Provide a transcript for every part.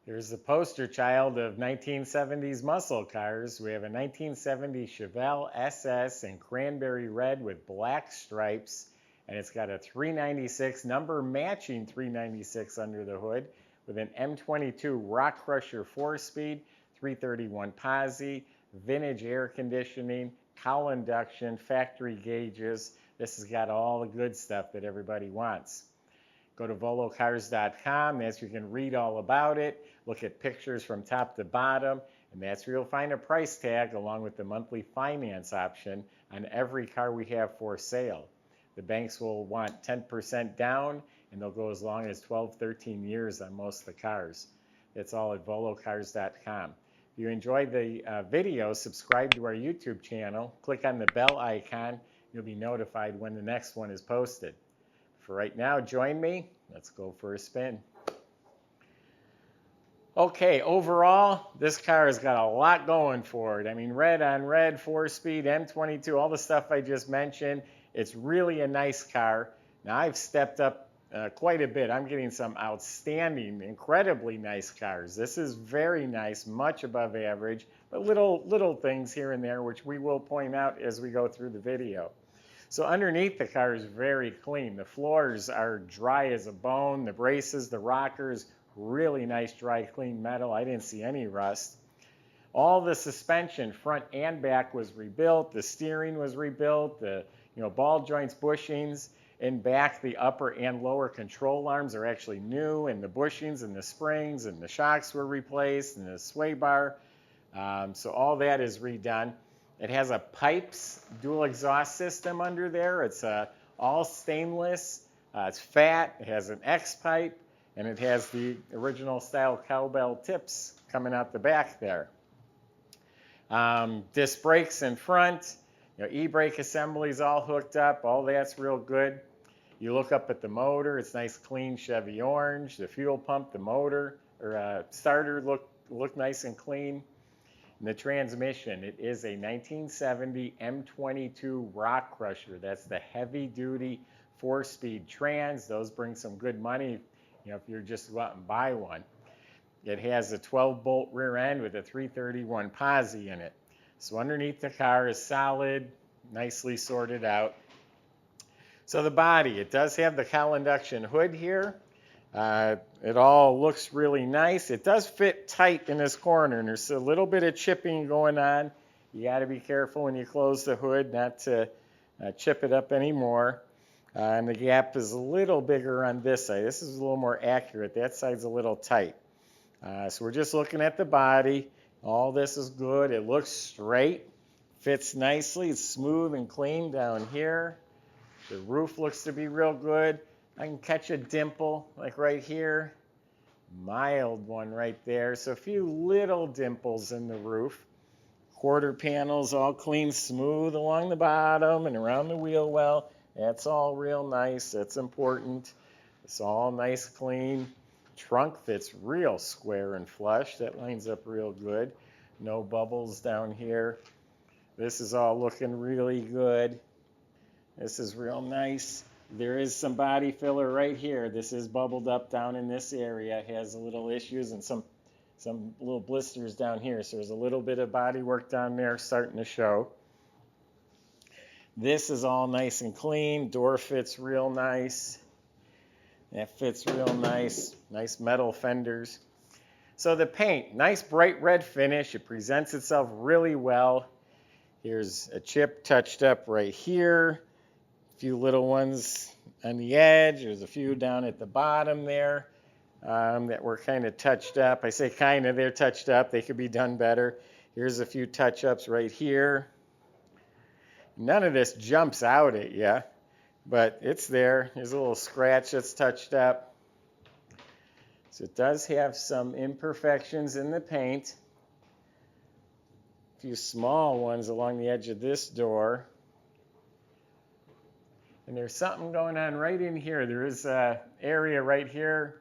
Here's the poster child of 1970s muscle cars. We have a 1970 Chevelle SS in cranberry red with black stripes, and it's got a 396 number matching 396 under the hood with an M22 Rock Crusher 4-speed, 331 posi, vintage air conditioning, cowl induction, factory gauges. This has got all the good stuff that everybody wants. Go to volocars.com. That's where you can read all about it, look at pictures from top to bottom, and that's where you'll find a price tag along with the monthly finance option on every car we have for sale. The banks will want 10% down, and they'll go as long as 12, 13 years on most of the cars. It's all at volocars.com. If you enjoyed the video, subscribe to our YouTube channel, click on the bell icon, you'll be notified when the next one is posted. For right now, join me. Let's go for a spin. Okay, overall, this car has got a lot going for it. I mean, red on red, 4-speed, M22, all the stuff I just mentioned. It's really a nice car. Now, I've stepped up quite a bit. I'm getting some outstanding, incredibly nice cars. This is very nice, much above average, but little things here and there, which we will point out as we go through the video. So underneath the car is very clean. The floors are dry as a bone. The braces, the rockers, really nice dry clean metal. I didn't see any rust. All the suspension, front and back, was rebuilt. The steering was rebuilt. The ball joints, bushings. In back, the upper and lower control arms are actually new, and the bushings and the springs and the shocks were replaced, and the sway bar. So all that is redone. It has a pipes dual exhaust system under there. It's all stainless. It's fat. It has an X pipe, and it has the original style cowbell tips coming out the back there. Disc brakes in front. E-brake assemblies all hooked up. All that's real good. You look up at the motor. It's nice, clean Chevy orange. The fuel pump, the motor or starter look nice and clean. The transmission, it is a 1970 M22 Rock Crusher. That's the heavy-duty 4-speed trans. Those bring some good money, if you're just go out and buy one. It has a 12-bolt rear end with a 331 posi in it. So underneath the car is solid, nicely sorted out. So the body, it does have the cowl induction hood here. It all looks really nice. It does fit tight in this corner, and there's a little bit of chipping going on. You got to be careful when you close the hood not to chip it up anymore. And the gap is a little bigger on this side. This is a little more accurate. That side's a little tight. So we're just looking at the body. All this is good. It looks straight, fits nicely. It's smooth and clean down here. The roof looks to be real good. I can catch a dimple like right here, mild one right there. So a few little dimples in the roof. Quarter panels all clean, smooth along the bottom and around the wheel well. That's all real nice. That's important. It's all nice, clean. Trunk fits real square and flush. That lines up real good. No bubbles down here. This is all looking really good. This is real nice. There is some body filler right here. This is bubbled up down in this area. It has a little issues and some little blisters down here. So there's a little bit of body work down there starting to show. This is all nice and clean. Door fits real nice. That fits real nice. Nice metal fenders. So the paint, nice bright red finish. It presents itself really well. Here's a chip touched up right here. A few little ones on the edge. There's a few down at the bottom there that were kind of touched up. I say kind of, they're touched up. They could be done better. Here's a few touch-ups right here. None of this jumps out at you, but it's there. There's a little scratch that's touched up. So it does have some imperfections in the paint. A few small ones along the edge of this door. And there's something going on right in here. There is an area right here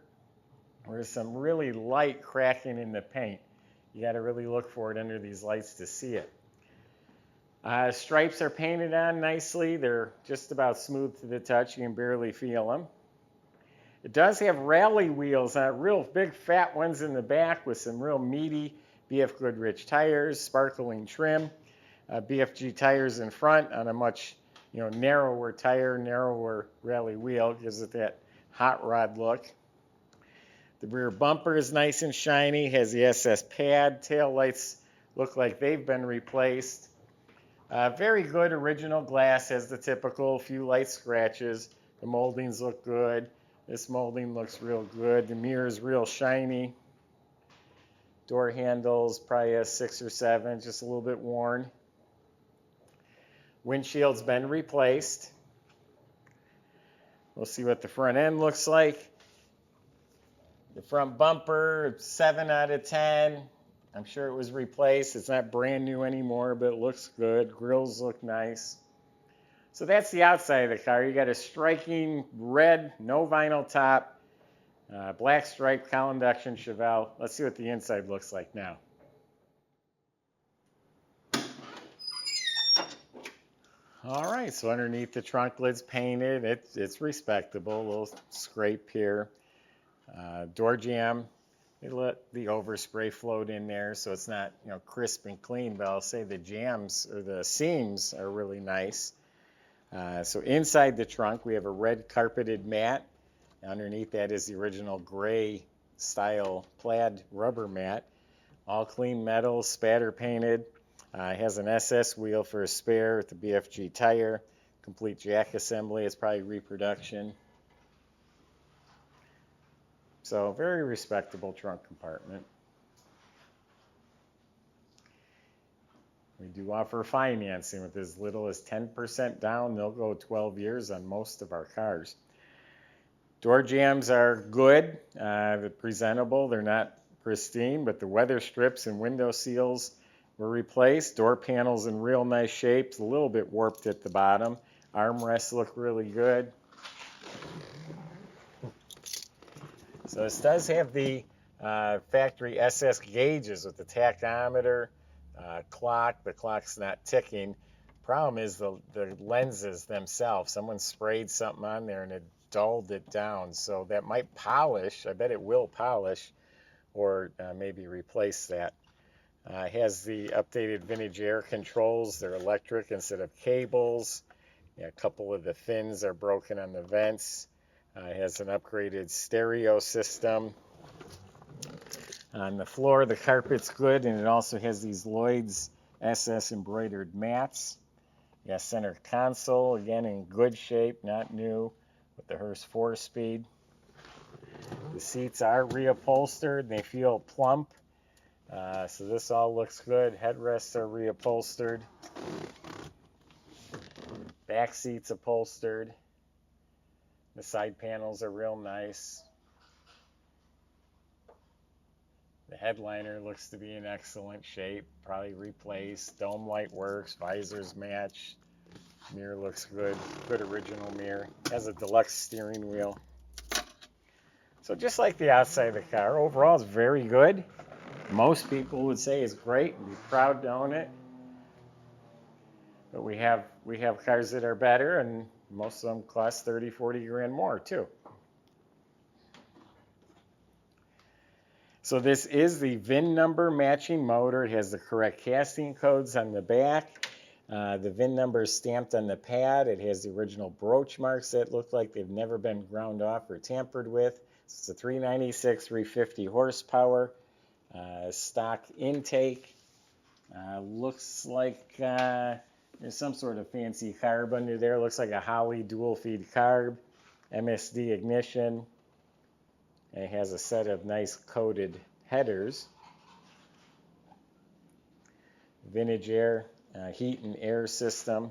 where there's some really light cracking in the paint. You got to really look for it under these lights to see it. Stripes are painted on nicely. They're just about smooth to the touch. You can barely feel them. It does have rally wheels on it, real big fat ones in the back with some real meaty BF Goodrich tires, sparkling trim. BFG tires in front on a much narrower tire, narrower rally wheel, gives it that hot rod look. The rear bumper is nice and shiny, has the SS pad. Tail lights look like they've been replaced. Very good original glass, has the typical few light scratches. The moldings look good. This molding looks real good. The mirror is real shiny. Door handles probably a 6 or 7, just a little bit worn. Windshield's been replaced. We'll see what the front end looks like. The front bumper, 7 out of 10. I'm sure it was replaced. It's not brand new anymore, but it looks good. Grills look nice. So that's the outside of the car. You got a striking red, no vinyl top, black stripe cowl induction Chevelle. Let's see what the inside looks like now. All right, so underneath the trunk lid's painted. It's respectable. A little scrape here. Door jamb. They let the overspray float in there, so it's not crisp and clean. But I'll say the jambs or the seams are really nice. So inside the trunk, we have a red carpeted mat. Underneath that is the original gray style plaid rubber mat. All clean metal, spatter painted. It has an SS wheel for a spare with the BFG tire. Complete jack assembly. It's probably reproduction. So very respectable trunk compartment. We do offer financing with as little as 10% down. They'll go 12 years on most of our cars. Door jambs are good. They're presentable. They're not pristine, but the weather strips and window seals were replaced. Door panels in real nice shapes, a little bit warped at the bottom. Armrests look really good. So this does have the factory SS gauges with the tachometer, clock. The clock's not ticking. Problem is the lenses themselves. Someone sprayed something on there and it dulled it down. So that might polish. I bet it will polish or maybe replace that. It has the updated vintage air controls. They're electric instead of cables. A couple of the fins are broken on the vents. It has an upgraded stereo system. On the floor, the carpet's good, and it also has these Lloyd's SS embroidered mats. Center console, again in good shape, not new, with the Hearst 4-speed. The seats are reupholstered. They feel plump. So this all looks good. Headrests are reupholstered. Back seats upholstered. The side panels are real nice. The headliner looks to be in excellent shape. Probably replaced. Dome light works. Visors match. Mirror looks good. Good original mirror. Has a deluxe steering wheel. So just like the outside of the car, overall it's very good. Most people would say it's great and be proud to own it. But we have cars that are better, and most of them cost 30, 40 grand more too. So this is the VIN number matching motor. It has the correct casting codes on the back. The VIN number is stamped on the pad. It has the original broach marks that look like they've never been ground off or tampered with. It's a 396, 350 horsepower. Stock intake. Looks like there's some sort of fancy carb under there. Looks like a Holley dual feed carb. MSD ignition. It has a set of nice coated headers. Vintage air, heat and air system.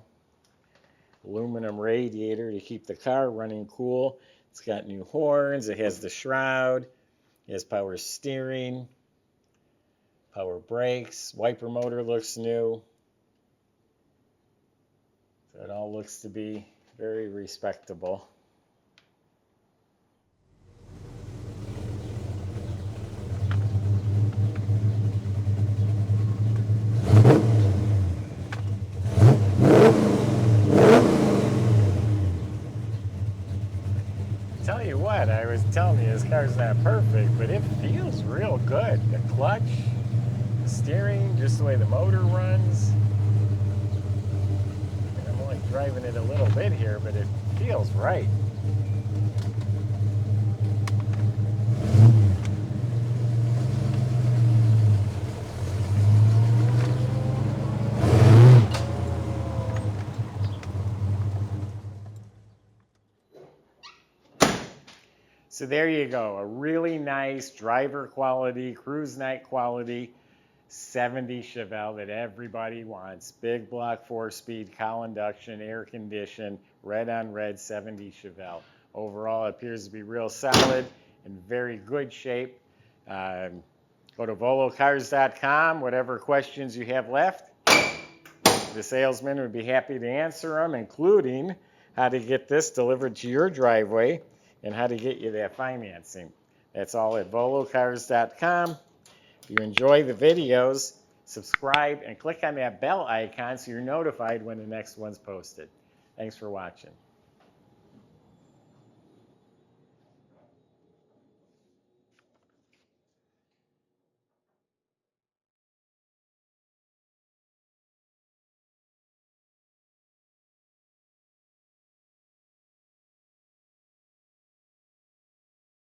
Aluminum radiator to keep the car running cool. It's got new horns. It has the shroud. It has power steering. Power brakes. Wiper motor looks new. So it all looks to be very respectable. Tell you what, what, I was telling you this car's not perfect, but it feels real good. The clutch, the steering, just the way the motor runs. And I'm only driving it a little bit here, but it feels right. So there you go, a really nice driver quality, cruise night quality 70 Chevelle that everybody wants. Big block 4-speed, cowl induction, air conditioned, red on red 70 Chevelle. Overall, it appears to be real solid and very good shape. Go to volocars.com, whatever questions you have left. The salesman would be happy to answer them, including how to get this delivered to your driveway and how to get you that financing. That's all at volocars.com. If you enjoy the videos, subscribe and click on that bell icon so you're notified when the next one's posted. Thanks for watching.